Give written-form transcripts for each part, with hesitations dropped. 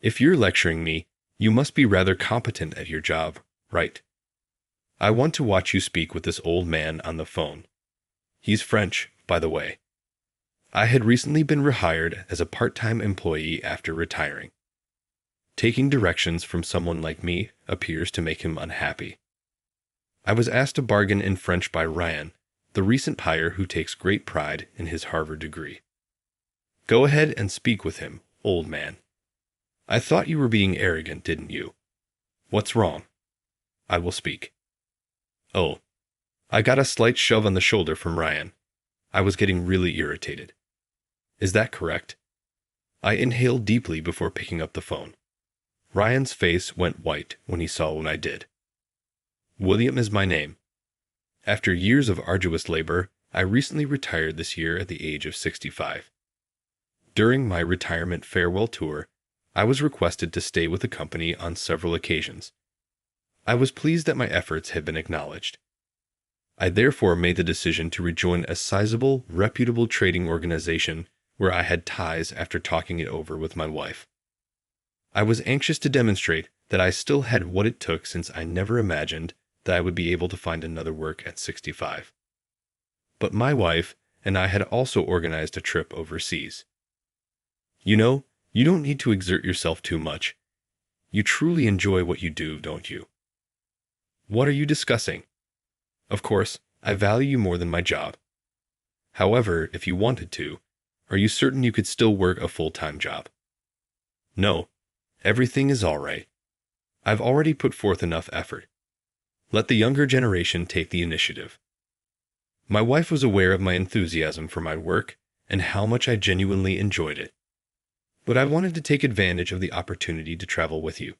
If you're lecturing me, you must be rather competent at your job, right? I want to watch you speak with this old man on the phone. He's French, by the way. I had recently been rehired as a part-time employee after retiring. Taking directions from someone like me appears to make him unhappy. I was asked to bargain in French by Ryan, the recent hire who takes great pride in his Harvard degree. Go ahead and speak with him, old man. I thought you were being arrogant, didn't you? What's wrong? I will speak. Oh. I got a slight shove on the shoulder from Ryan. I was getting really irritated. Is that correct? I inhaled deeply before picking up the phone. Ryan's face went white when he saw what I did. William is my name. After years of arduous labor, I recently retired this year at the age of 65. During my retirement farewell tour, I was requested to stay with the company on several occasions. I was pleased that my efforts had been acknowledged. I therefore made the decision to rejoin a sizable, reputable trading organization where I had ties after talking it over with my wife. I was anxious to demonstrate that I still had what it took, since I never imagined that I would be able to find another work at 65. But my wife and I had also organized a trip overseas. You know, you don't need to exert yourself too much. You truly enjoy what you do, don't you? What are you discussing? Of course, I value you more than my job. However, if you wanted to, are you certain you could still work a full-time job? No, everything is all right. I've already put forth enough effort. Let the younger generation take the initiative. My wife was aware of my enthusiasm for my work and how much I genuinely enjoyed it. But I wanted to take advantage of the opportunity to travel with you.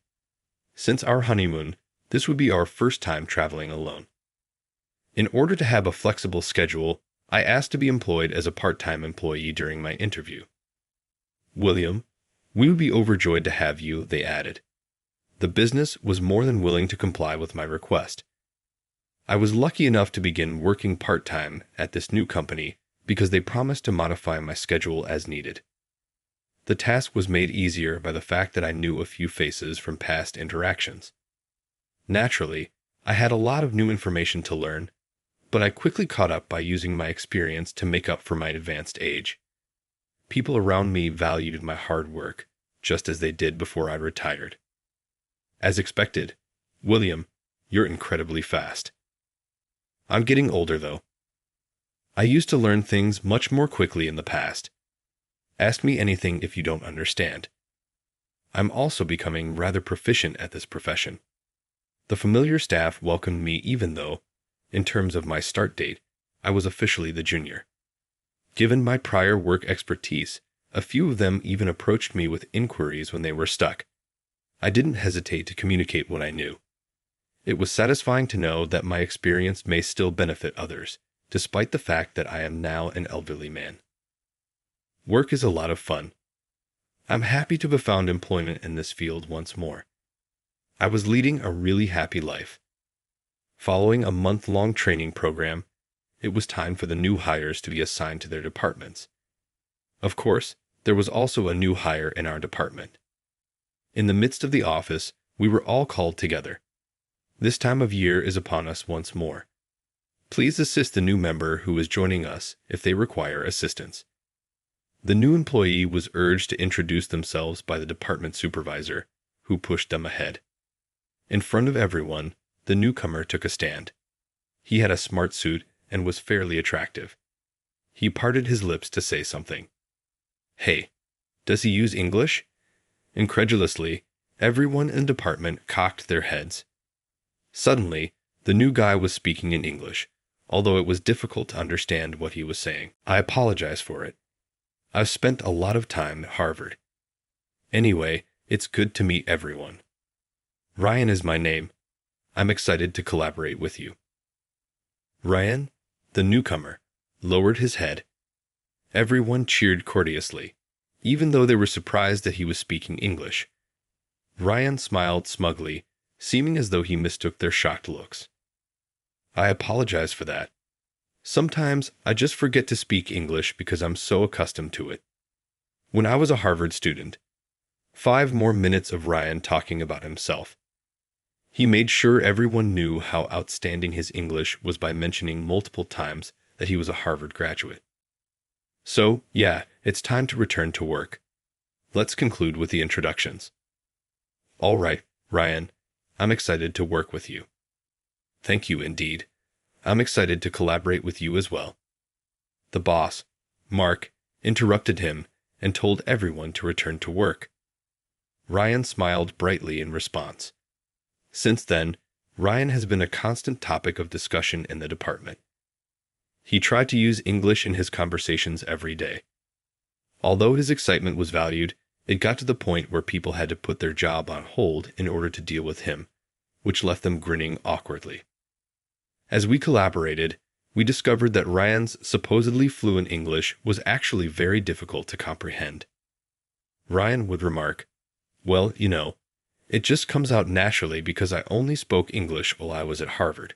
Since our honeymoon, this would be our first time traveling alone. In order to have a flexible schedule, I asked to be employed as a part-time employee during my interview. William, we would be overjoyed to have you, they added. The business was more than willing to comply with my request. I was lucky enough to begin working part-time at this new company because they promised to modify my schedule as needed. The task was made easier by the fact that I knew a few faces from past interactions. Naturally, I had a lot of new information to learn, but I quickly caught up by using my experience to make up for my advanced age. People around me valued my hard work, just as they did before I retired. As expected, William, you're incredibly fast. I'm getting older, though. I used to learn things much more quickly in the past. Ask me anything if you don't understand. I'm also becoming rather proficient at this profession. The familiar staff welcomed me even though, in terms of my start date, I was officially the junior. Given my prior work expertise, a few of them even approached me with inquiries when they were stuck. I didn't hesitate to communicate what I knew. It was satisfying to know that my experience may still benefit others, despite the fact that I am now an elderly man. Work is a lot of fun. I'm happy to have found employment in this field once more. I was leading a really happy life. Following a month-long training program, it was time for the new hires to be assigned to their departments. Of course, there was also a new hire in our department. In the midst of the office, we were all called together. This time of year is upon us once more. Please assist the new member who is joining us if they require assistance. The new employee was urged to introduce themselves by the department supervisor, who pushed them ahead. In front of everyone, the newcomer took a stand. He had a smart suit and was fairly attractive. He parted his lips to say something. Hey, does he use English? Incredulously, everyone in the department cocked their heads. Suddenly, the new guy was speaking in English, although it was difficult to understand what he was saying. I apologize for it. I've spent a lot of time at Harvard. Anyway, it's good to meet everyone. Ryan is my name. I'm excited to collaborate with you. Ryan, the newcomer, lowered his head. Everyone cheered courteously, even though they were surprised that he was speaking English. Ryan smiled smugly, seeming as though he mistook their shocked looks. I apologize for that. Sometimes I just forget to speak English because I'm so accustomed to it. When I was a Harvard student, 5 more minutes of Ryan talking about himself. He made sure everyone knew how outstanding his English was by mentioning multiple times that he was a Harvard graduate. So, yeah, it's time to return to work. Let's conclude with the introductions. All right, Ryan, I'm excited to work with you. Thank you, indeed. I'm excited to collaborate with you as well. The boss, Mark, interrupted him and told everyone to return to work. Ryan smiled brightly in response. Since then, Ryan has been a constant topic of discussion in the department. He tried to use English in his conversations every day. Although his excitement was valued, it got to the point where people had to put their job on hold in order to deal with him, which left them grinning awkwardly. As we collaborated, we discovered that Ryan's supposedly fluent English was actually very difficult to comprehend. Ryan would remark, "Well, it just comes out naturally because I only spoke English while I was at Harvard."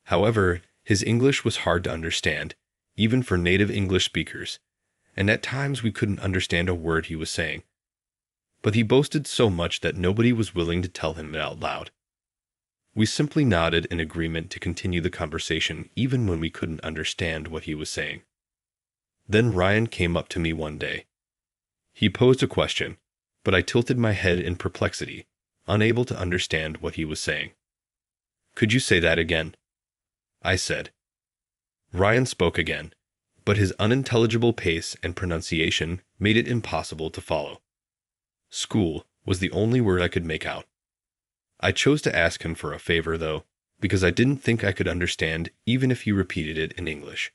However, his English was hard to understand, even for native English speakers, and at times we couldn't understand a word he was saying. But he boasted so much that nobody was willing to tell him it out loud. We simply nodded in agreement to continue the conversation even when we couldn't understand what he was saying. Then Ryan came up to me one day. He posed a question, but I tilted my head in perplexity, unable to understand what he was saying. "Could you say that again?" I said. Ryan spoke again, but his unintelligible pace and pronunciation made it impossible to follow. "School" was the only word I could make out. I chose to ask him for a favor, though, because I didn't think I could understand even if he repeated it in English.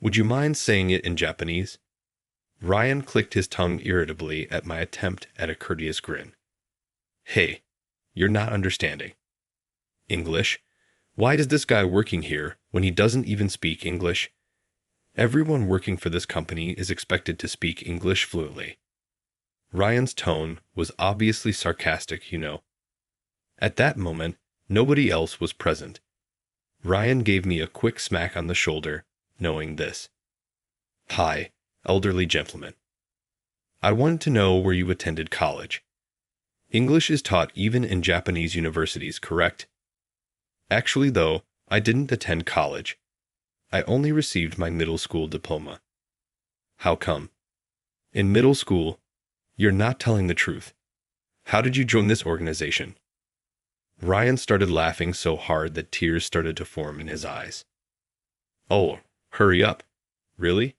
"Would you mind saying it in Japanese?" Ryan clicked his tongue irritably at my attempt at a courteous grin. "Hey, you're not understanding." "English? Why does this guy working here when he doesn't even speak English?" Everyone working for this company is expected to speak English fluently. Ryan's tone was obviously sarcastic, At that moment, nobody else was present. Ryan gave me a quick smack on the shoulder, knowing this. "Hi, elderly gentleman. I wanted to know where you attended college. English is taught even in Japanese universities, correct?" Actually, though, I didn't attend college. I only received my middle school diploma. "How come?" "In middle school, you're not telling the truth. How did you join this organization?" Ryan started laughing so hard that tears started to form in his eyes. "Oh, hurry up. Really?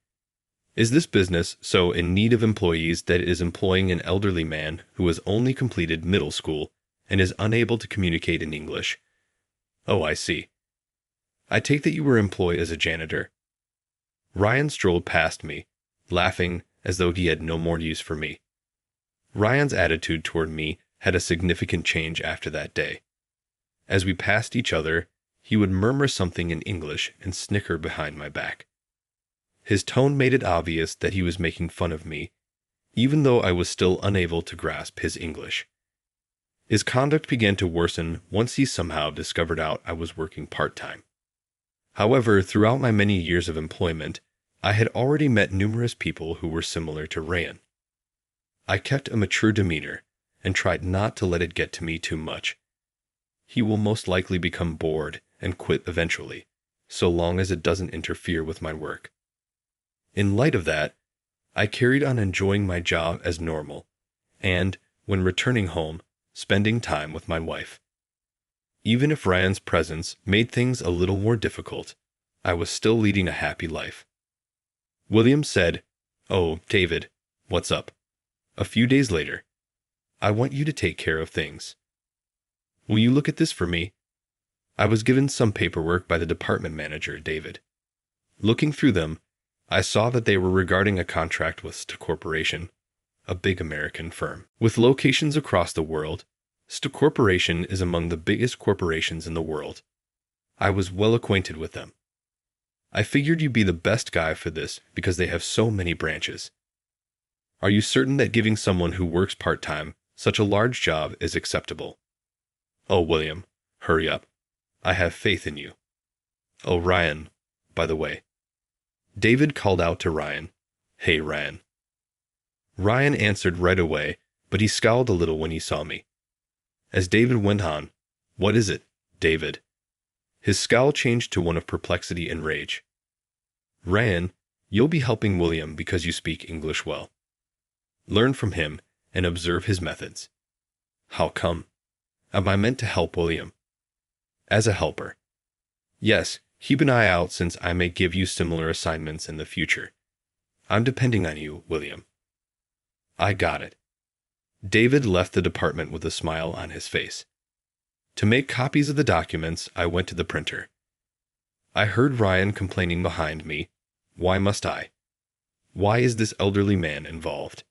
Is this business so in need of employees that it is employing an elderly man who has only completed middle school and is unable to communicate in English? Oh, I see. I take that you were employed as a janitor." Ryan strolled past me, laughing as though he had no more use for me. Ryan's attitude toward me had a significant change after that day. As we passed each other, he would murmur something in English and snicker behind my back. His tone made it obvious that he was making fun of me, even though I was still unable to grasp his English. His conduct began to worsen once he somehow discovered out I was working part-time. However, throughout my many years of employment, I had already met numerous people who were similar to Ryan. I kept a mature demeanor and tried not to let it get to me too much. He will most likely become bored and quit eventually, so long as it doesn't interfere with my work. In light of that, I carried on enjoying my job as normal, and, when returning home, spending time with my wife. Even if Ryan's presence made things a little more difficult, I was still leading a happy life. William said, "Oh, David, what's up?" A few days later, "I want you to take care of things. Will you look at this for me?" I was given some paperwork by the department manager, David. Looking through them, I saw that they were regarding a contract with St. Corporation, a big American firm. With locations across the world, St. Corporation is among the biggest corporations in the world. I was well acquainted with them. I figured you'd be the best guy for this because they have so many branches. Are you certain that giving someone who works part-time such a large job is acceptable? Oh, William, hurry up. I have faith in you. Oh, Ryan, by the way. David called out to Ryan, "Hey, Ryan." Ryan answered right away but he scowled a little when he saw me. As David went on, "What is it, David?" His scowl changed to one of perplexity and rage. "Ryan, you'll be helping William because you speak English well. Learn from him and observe his methods." "How come? Am I meant to help William?" "As a helper. Yes, keep an eye out since I may give you similar assignments in the future. I'm depending on you, William." I got it. David left the department with a smile on his face. To make copies of the documents, I went to the printer. I heard Ryan complaining behind me. Why must I? Why is this elderly man involved?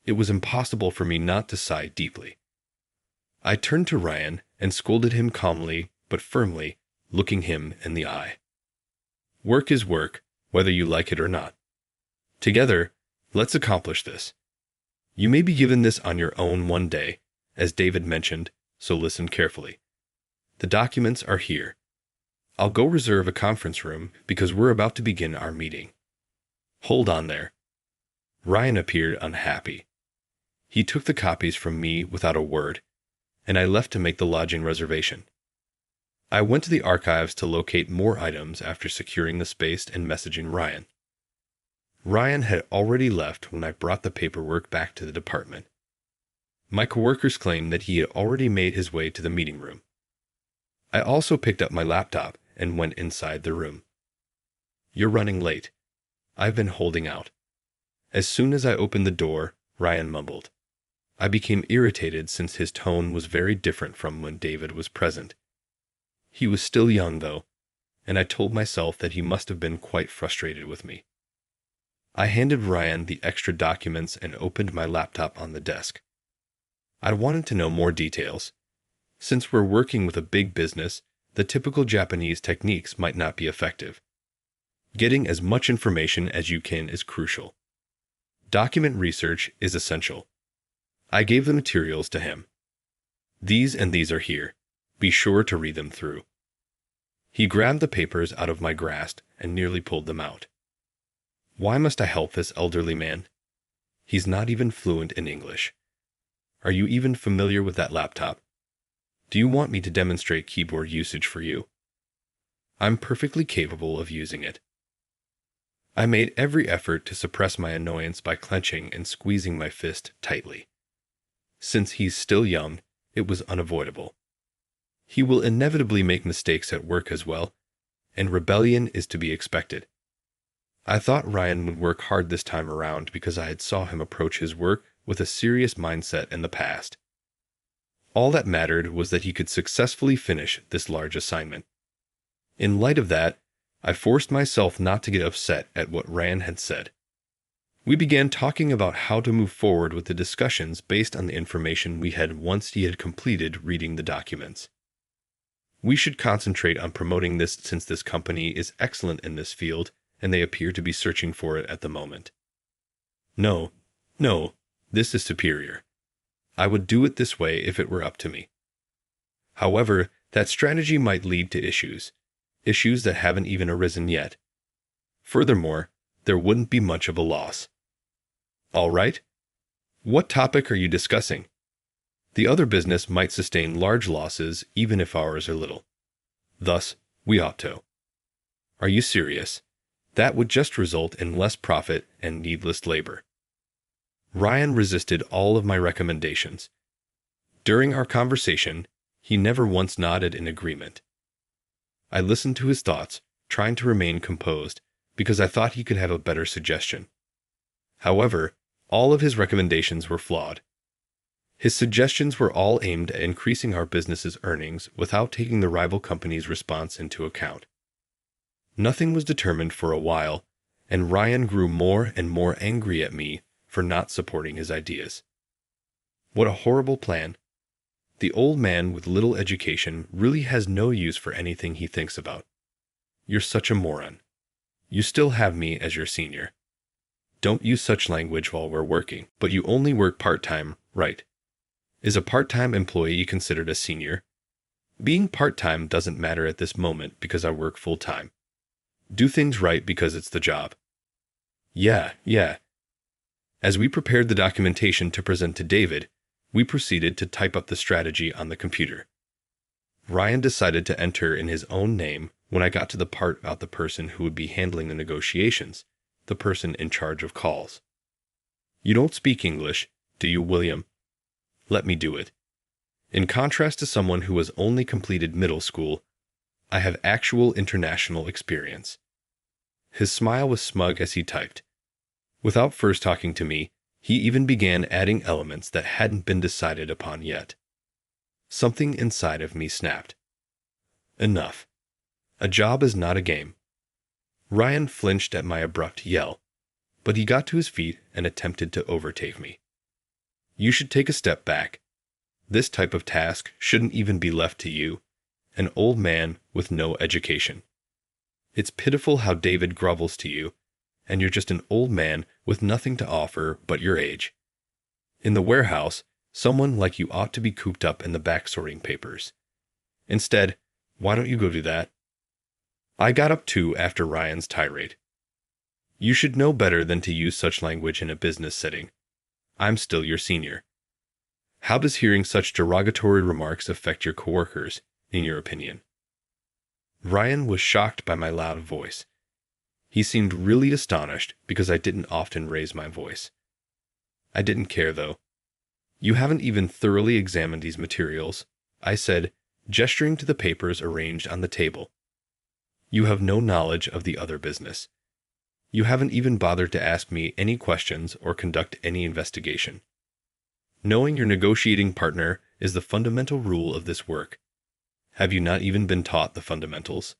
It was impossible for me not to sigh deeply. I turned to Ryan and scolded him calmly but firmly, looking him in the eye. Work is work, whether you like it or not. Together, let's accomplish this. You may be given this on your own one day, as David mentioned, so listen carefully. The documents are here. I'll go reserve a conference room because we're about to begin our meeting. Hold on there. Ryan appeared unhappy. He took the copies from me without a word, and I left to make the lodging reservation. I went to the archives to locate more items after securing the space and messaging Ryan. Ryan had already left when I brought the paperwork back to the department. My coworkers claimed that he had already made his way to the meeting room. I also picked up my laptop and went inside the room. "You're running late. I've been holding out." As soon as I opened the door, Ryan mumbled. I became irritated since his tone was very different from when David was present. He was still young, though, and I told myself that he must have been quite frustrated with me. I handed Ryan the extra documents and opened my laptop on the desk. I wanted to know more details. Since we're working with a big business, the typical Japanese techniques might not be effective. Getting as much information as you can is crucial. Document research is essential. I gave the materials to him. These and these are here. Be sure to read them through. He grabbed the papers out of my grasp and nearly pulled them out. Why must I help this elderly man? He's not even fluent in English. Are you even familiar with that laptop? Do you want me to demonstrate keyboard usage for you? I'm perfectly capable of using it. I made every effort to suppress my annoyance by clenching and squeezing my fist tightly. Since he's still young, it was unavoidable. He will inevitably make mistakes at work as well, and rebellion is to be expected. I thought Ryan would work hard this time around because I had saw him approach his work with a serious mindset in the past. All that mattered was that he could successfully finish this large assignment. In light of that, I forced myself not to get upset at what Ryan had said. We began talking about how to move forward with the discussions based on the information we had once he had completed reading the documents. We should concentrate on promoting this since this company is excellent in this field and they appear to be searching for it at the moment. No, this is superior. I would do it this way if it were up to me. However, that strategy might lead to issues that haven't even arisen yet. Furthermore, there wouldn't be much of a loss. All right? What topic are you discussing? The other business might sustain large losses even if ours are little. Thus, we ought to. Are you serious? That would just result in less profit and needless labor. Ryan resisted all of my recommendations. During our conversation, he never once nodded in agreement. I listened to his thoughts, trying to remain composed, because I thought he could have a better suggestion. However, all of his recommendations were flawed. His suggestions were all aimed at increasing our business's earnings without taking the rival company's response into account. Nothing was determined for a while, and Ryan grew more and more angry at me for not supporting his ideas. What a horrible plan. The old man with little education really has no use for anything he thinks about. You're such a moron. You still have me as your senior. Don't use such language while we're working, but you only work part-time, right? Is a part-time employee considered a senior? Being part-time doesn't matter at this moment because I work full-time. Do things right because it's the job. Yeah. As we prepared the documentation to present to David, we proceeded to type up the strategy on the computer. Ryan decided to enter in his own name when I got to the part about the person who would be handling the negotiations, the person in charge of calls. You don't speak English, do you, William? Let me do it. In contrast to someone who has only completed middle school, I have actual international experience. His smile was smug as he typed. Without first talking to me, he even began adding elements that hadn't been decided upon yet. Something inside of me snapped. Enough. A job is not a game. Ryan flinched at my abrupt yell, but he got to his feet and attempted to overtake me. You should take a step back. This type of task shouldn't even be left to you, an old man with no education. It's pitiful how David grovels to you, and you're just an old man with nothing to offer but your age. In the warehouse, someone like you ought to be cooped up in the back sorting papers. Instead, why don't you go do that? I got up too after Ryan's tirade. You should know better than to use such language in a business setting. I'm still your senior. How does hearing such derogatory remarks affect your coworkers, in your opinion? Ryan was shocked by my loud voice. He seemed really astonished because I didn't often raise my voice. I didn't care, though. You haven't even thoroughly examined these materials, I said, gesturing to the papers arranged on the table. You have no knowledge of the other business. You haven't even bothered to ask me any questions or conduct any investigation. Knowing your negotiating partner is the fundamental rule of this work. Have you not even been taught the fundamentals?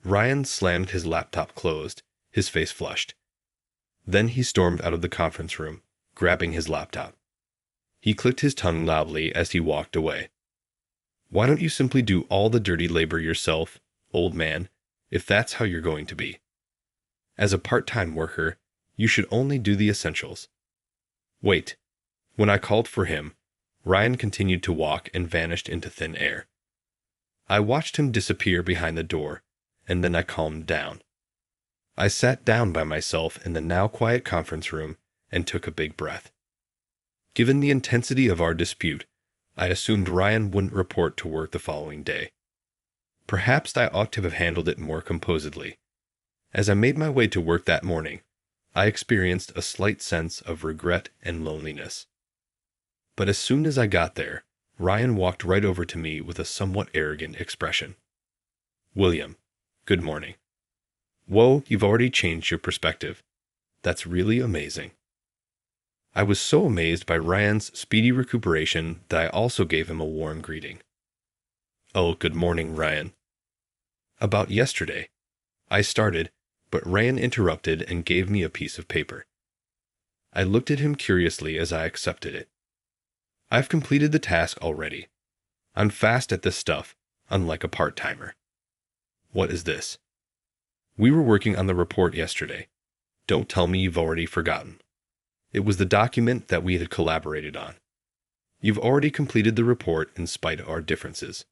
Ryan slammed his laptop closed, his face flushed. Then he stormed out of the conference room, grabbing his laptop. He clicked his tongue loudly as he walked away. Why don't you simply do all the dirty labor yourself, old man, if that's how you're going to be? As a part-time worker, you should only do the essentials. Wait. When I called for him, Ryan continued to walk and vanished into thin air. I watched him disappear behind the door, and then I calmed down. I sat down by myself in the now quiet conference room and took a big breath. Given the intensity of our dispute, I assumed Ryan wouldn't report to work the following day. Perhaps I ought to have handled it more composedly. As I made my way to work that morning, I experienced a slight sense of regret and loneliness. But as soon as I got there, Ryan walked right over to me with a somewhat arrogant expression. William, good morning. Whoa, you've already changed your perspective. That's really amazing. I was so amazed by Ryan's speedy recuperation that I also gave him a warm greeting. Oh, good morning, Ryan. About yesterday, I started, but Ryan interrupted and gave me a piece of paper. I looked at him curiously as I accepted it. I've completed the task already. I'm fast at this stuff, unlike a part-timer. What is this? We were working on the report yesterday. Don't tell me you've already forgotten. It was the document that we had collaborated on. You've already completed the report in spite of our differences.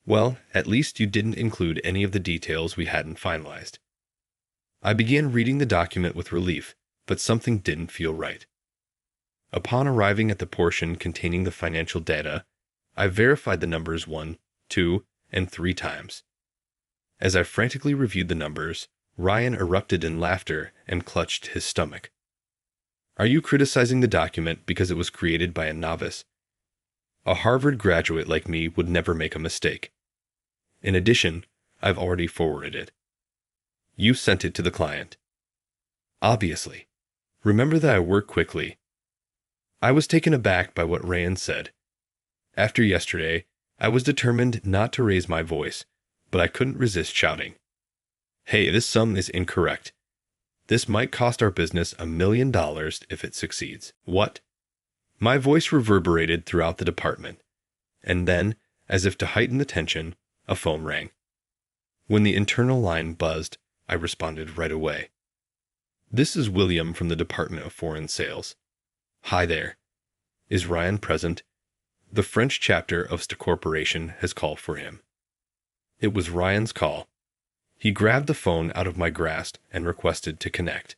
Well, at least you didn't include any of the details we hadn't finalized. I began reading the document with relief, but something didn't feel right. Upon arriving at the portion containing the financial data, I verified the numbers 1, 2, and 3 times. As I frantically reviewed the numbers, Ryan erupted in laughter and clutched his stomach. Are you criticizing the document because it was created by a novice? A Harvard graduate like me would never make a mistake. In addition, I've already forwarded it. You sent it to the client. Obviously. Remember that I work quickly. I was taken aback by what Ryan said. After yesterday, I was determined not to raise my voice, but I couldn't resist shouting. Hey, this sum is incorrect. This might cost our business $1 million if it succeeds. What? My voice reverberated throughout the department, and then, as if to heighten the tension, a phone rang. When the internal line buzzed, I responded right away. This is William from the Department of Foreign Sales. Hi there. Is Ryan present? The French chapter of Sta Corporation has called for him. It was Ryan's call. He grabbed the phone out of my grasp and requested to connect.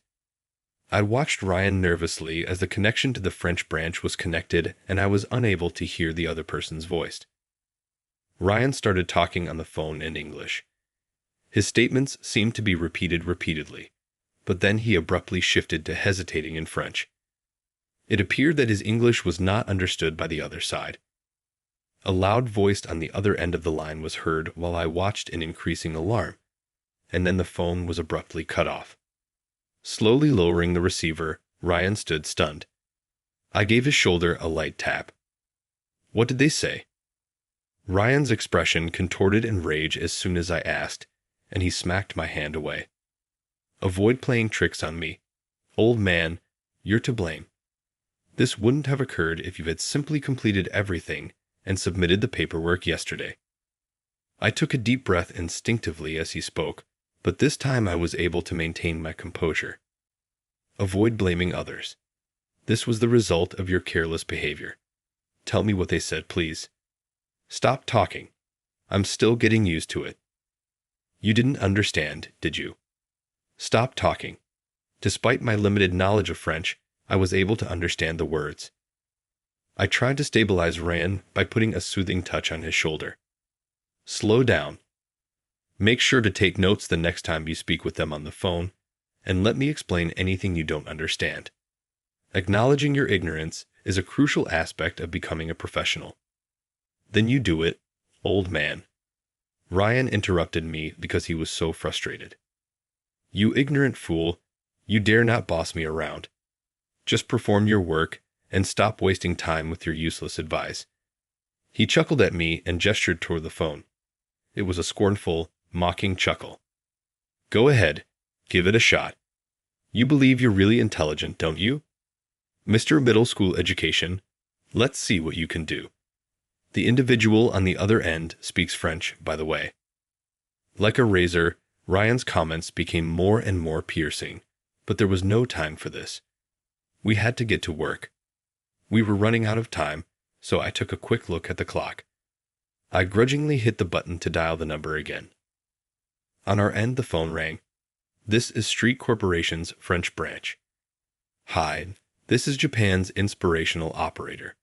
I watched Ryan nervously as the connection to the French branch was connected and I was unable to hear the other person's voice. Ryan started talking on the phone in English. His statements seemed to be repeated repeatedly, but then he abruptly shifted to hesitating in French. It appeared that his English was not understood by the other side. A loud voice on the other end of the line was heard while I watched in increasing alarm, and then the phone was abruptly cut off. Slowly lowering the receiver, Ryan stood stunned. I gave his shoulder a light tap. What did they say? Ryan's expression contorted in rage as soon as I asked, and he smacked my hand away. Avoid playing tricks on me. Old man, you're to blame. This wouldn't have occurred if you had simply completed everything and submitted the paperwork yesterday. I took a deep breath instinctively as he spoke, but this time I was able to maintain my composure. Avoid blaming others. This was the result of your careless behavior. Tell me what they said, please. Stop talking. I'm still getting used to it. You didn't understand, did you? Stop talking. Despite my limited knowledge of French, I was able to understand the words. I tried to stabilize Ryan by putting a soothing touch on his shoulder. Slow down. Make sure to take notes the next time you speak with them on the phone, and let me explain anything you don't understand. Acknowledging your ignorance is a crucial aspect of becoming a professional. Then you do it, old man. Ryan interrupted me because he was so frustrated. You ignorant fool, you dare not boss me around. Just perform your work and stop wasting time with your useless advice. He chuckled at me and gestured toward the phone. It was a scornful, mocking chuckle. Go ahead, give it a shot. You believe you're really intelligent, don't you? Mr. Middle School Education, let's see what you can do. The individual on the other end speaks French, by the way. Like a razor, Ryan's comments became more and more piercing, but there was no time for this. We had to get to work. We were running out of time, so I took a quick look at the clock. I grudgingly hit the button to dial the number again. On our end, the phone rang. This is Street Corporation's French branch. Hi, this is Japan's inspirational operator.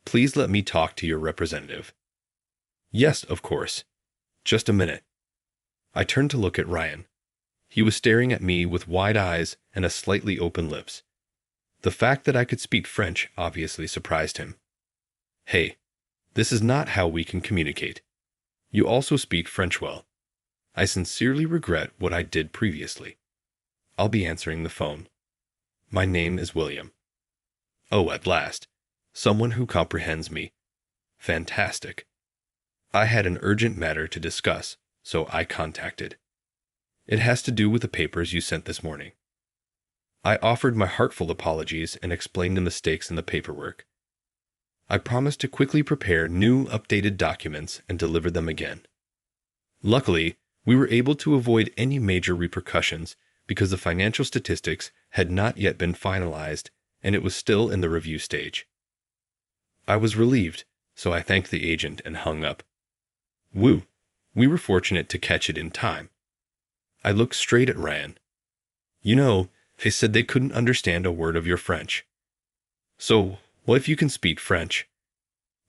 Please let me talk to your representative. Yes, of course. Just a minute. I turned to look at Ryan. He was staring at me with wide eyes and a slightly open lips. The fact that I could speak French obviously surprised him. Hey, this is not how we can communicate. You also speak French well. I sincerely regret what I did previously. I'll be answering the phone. My name is William. Oh, at last. Someone who comprehends me. Fantastic. I had an urgent matter to discuss, so I contacted. It has to do with the papers you sent this morning. I offered my heartfelt apologies and explained the mistakes in the paperwork. I promised to quickly prepare new, updated documents and deliver them again. Luckily, we were able to avoid any major repercussions because the financial statistics had not yet been finalized and it was still in the review stage. I was relieved, so I thanked the agent and hung up. Woo! We were fortunate to catch it in time. I looked straight at Ryan. You know, they said they couldn't understand a word of your French. So, what if you can speak French?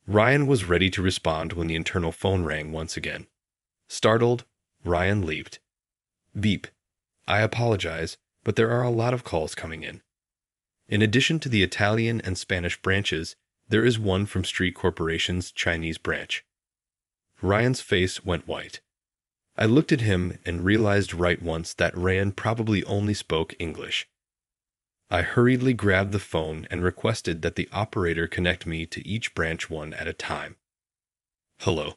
Ryan was ready to respond when the internal phone rang once again. Startled, Ryan leaped. Beep. I apologize, but there are a lot of calls coming in. In addition to the Italian and Spanish branches, there is one from Street Corporation's Chinese branch. Ryan's face went white. I looked at him and realized right once that Ryan probably only spoke English. I hurriedly grabbed the phone and requested that the operator connect me to each branch one at a time. Hello,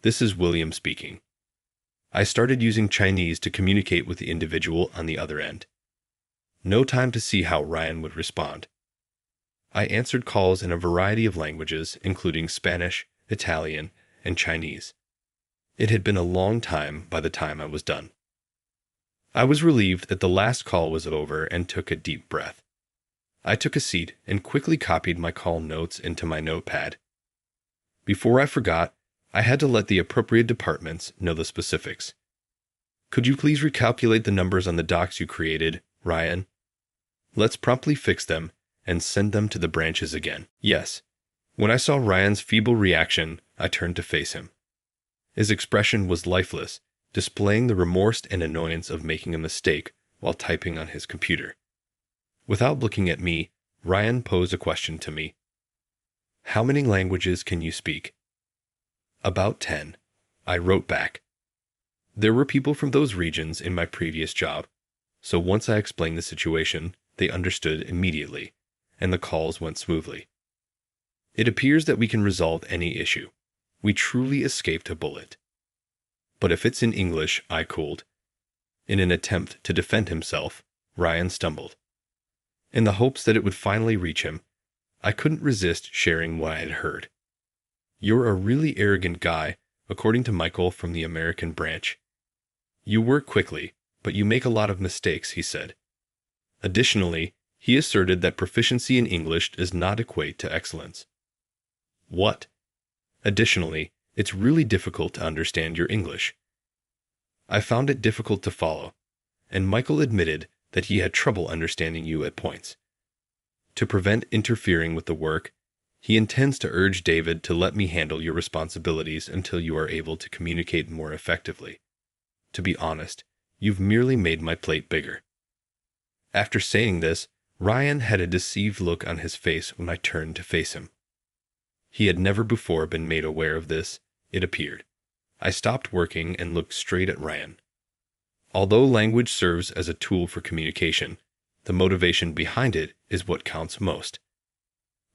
this is William speaking. I started using Chinese to communicate with the individual on the other end. No time to see how Ryan would respond. I answered calls in a variety of languages, including Spanish, Italian, and Chinese. It had been a long time by the time I was done. I was relieved that the last call was over and took a deep breath. I took a seat and quickly copied my call notes into my notepad. Before I forgot, I had to let the appropriate departments know the specifics. Could you please recalculate the numbers on the docs you created, Ryan? Let's promptly fix them and send them to the branches again. Yes. When I saw Ryan's feeble reaction, I turned to face him. His expression was lifeless, displaying the remorse and annoyance of making a mistake while typing on his computer. Without looking at me, Ryan posed a question to me. How many languages can you speak? About 10. I wrote back. There were people from those regions in my previous job, so once I explained the situation, they understood immediately, and the calls went smoothly. It appears that we can resolve any issue. We truly escaped a bullet. But if it's in English, I cooled. In an attempt to defend himself, Ryan stumbled. In the hopes that it would finally reach him, I couldn't resist sharing what I had heard. You're a really arrogant guy, according to Michael from the American branch. You work quickly, but you make a lot of mistakes, he said. Additionally, he asserted that proficiency in English does not equate to excellence. What? Additionally, it's really difficult to understand your English. I found it difficult to follow, and Michael admitted that he had trouble understanding you at points. To prevent interfering with the work, he intends to urge David to let me handle your responsibilities until you are able to communicate more effectively. To be honest, you've merely made my plate bigger. After saying this, Ryan had a deceived look on his face when I turned to face him. He had never before been made aware of this, it appeared. I stopped working and looked straight at Ryan. Although language serves as a tool for communication, the motivation behind it is what counts most.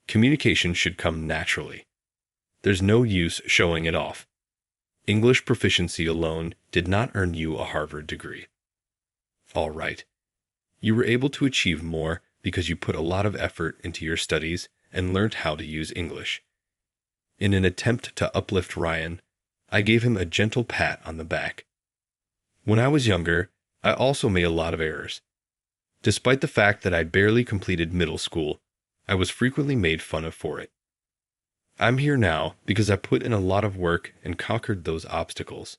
Communication should come naturally. There's no use showing it off. English proficiency alone did not earn you a Harvard degree. All right. You were able to achieve more because you put a lot of effort into your studies and learned how to use English. In an attempt to uplift Ryan, I gave him a gentle pat on the back. When I was younger, I also made a lot of errors. Despite the fact that I barely completed middle school, I was frequently made fun of for it. I'm here now because I put in a lot of work and conquered those obstacles.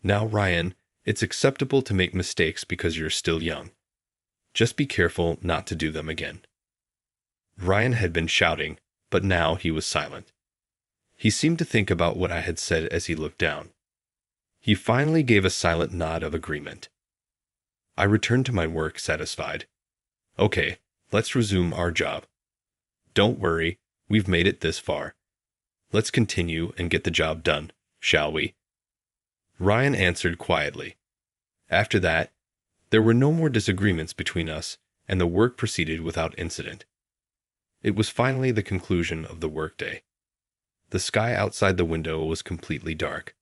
Now, Ryan, it's acceptable to make mistakes because you're still young. Just be careful not to do them again. Ryan had been shouting, but now he was silent. He seemed to think about what I had said as he looked down. He finally gave a silent nod of agreement. I returned to my work satisfied. Okay, let's resume our job. Don't worry, we've made it this far. Let's continue and get the job done, shall we? Ryan answered quietly. After that, there were no more disagreements between us, and the work proceeded without incident. It was finally the conclusion of the workday. The sky outside the window was completely dark.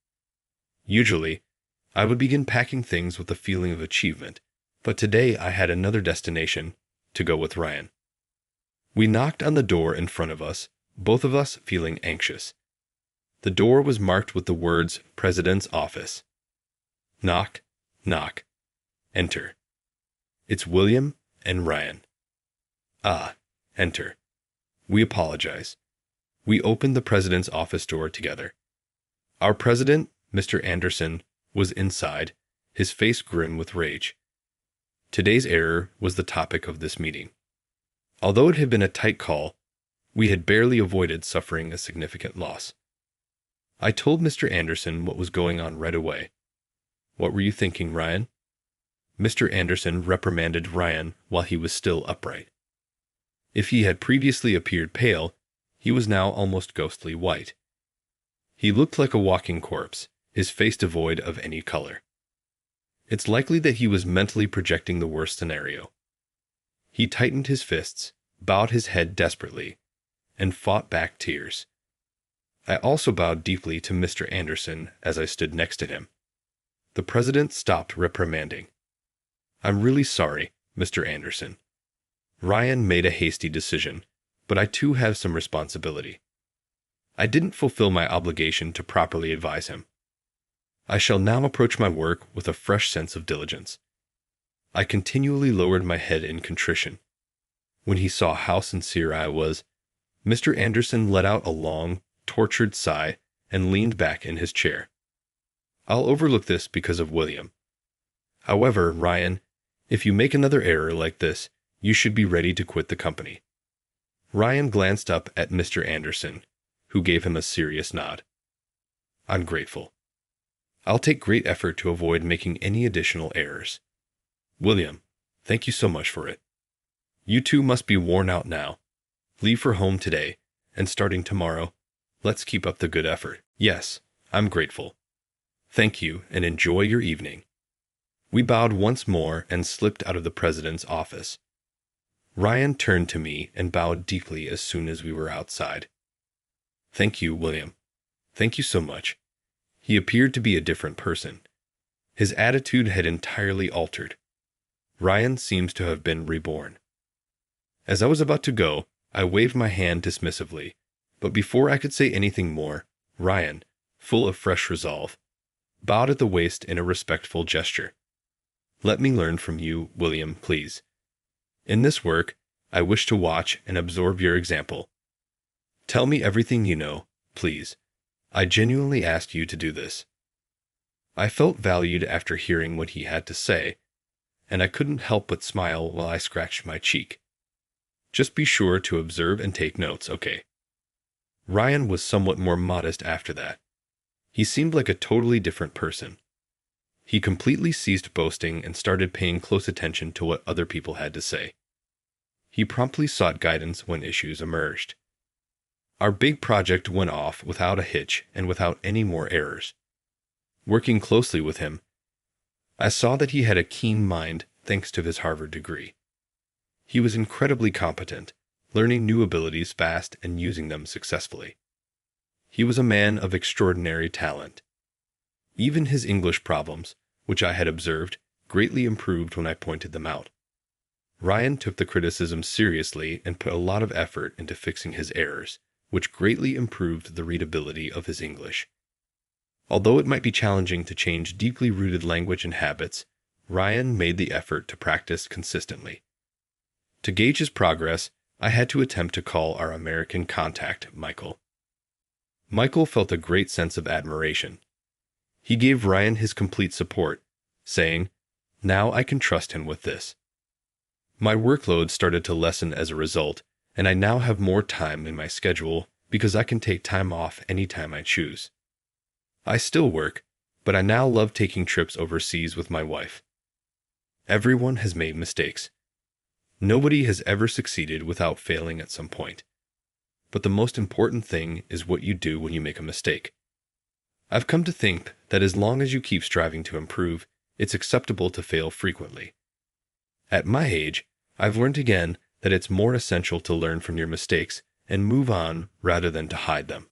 Usually, I would begin packing things with a feeling of achievement, but today I had another destination to go with Ryan. We knocked on the door in front of us, both of us feeling anxious. The door was marked with the words President's Office. Knock, knock. Enter. It's William and Ryan. Ah, enter. We apologize. We opened the president's office door together. Our president, Mr. Anderson, was inside, his face grim with rage. Today's error was the topic of this meeting. Although it had been a tight call, we had barely avoided suffering a significant loss. I told Mr. Anderson what was going on right away. What were you thinking, Ryan? Mr. Anderson reprimanded Ryan while he was still upright. If he had previously appeared pale, he was now almost ghostly white. He looked like a walking corpse, his face devoid of any color. It's likely that he was mentally projecting the worst scenario. He tightened his fists, bowed his head desperately, and fought back tears. I also bowed deeply to Mr. Anderson as I stood next to him. The president stopped reprimanding. I'm really sorry, Mr. Anderson. Ryan made a hasty decision, but I too have some responsibility. I didn't fulfill my obligation to properly advise him. I shall now approach my work with a fresh sense of diligence. I continually lowered my head in contrition. When he saw how sincere I was, Mr. Anderson let out a long, tortured sigh and leaned back in his chair. I'll overlook this because of William. However, Ryan, if you make another error like this, You should be ready to quit the company. Ryan glanced up at Mr. Anderson, who gave him a serious nod. I'm grateful. I'll take great effort to avoid making any additional errors. William, thank you so much for it. You two must be worn out now. Leave for home today, and starting tomorrow, let's keep up the good effort. Yes, I'm grateful. Thank you, and enjoy your evening. We bowed once more and slipped out of the president's office. Ryan turned to me and bowed deeply as soon as we were outside. Thank you, William. Thank you so much. He appeared to be a different person. His attitude had entirely altered. Ryan seems to have been reborn. As I was about to go, I waved my hand dismissively, but before I could say anything more, Ryan, full of fresh resolve, bowed at the waist in a respectful gesture. Let me learn from you, William, please. In this work, I wish to watch and absorb your example. Tell me everything you know, please. I genuinely ask you to do this. I felt valued after hearing what he had to say, and I couldn't help but smile while I scratched my cheek. Just be sure to observe and take notes, okay? Ryan was somewhat more modest after that. He seemed like a totally different person. He completely ceased boasting and started paying close attention to what other people had to say. He promptly sought guidance when issues emerged. Our big project went off without a hitch and without any more errors. Working closely with him, I saw that he had a keen mind thanks to his Harvard degree. He was incredibly competent, learning new abilities fast and using them successfully. He was a man of extraordinary talent. Even his English problems, which I had observed, greatly improved when I pointed them out. Ryan took the criticism seriously and put a lot of effort into fixing his errors, which greatly improved the readability of his English. Although it might be challenging to change deeply rooted language and habits, Ryan made the effort to practice consistently. To gauge his progress, I had to attempt to call our American contact, Michael. Michael felt a great sense of admiration. He gave Ryan his complete support, saying, "Now I can trust him with this." My workload started to lessen as a result, and I now have more time in my schedule because I can take time off anytime I choose. I still work, but I now love taking trips overseas with my wife. Everyone has made mistakes. Nobody has ever succeeded without failing at some point. But the most important thing is what you do when you make a mistake. I've come to think that as long as you keep striving to improve, it's acceptable to fail frequently. At my age, I've learned again that it's more essential to learn from your mistakes and move on rather than to hide them.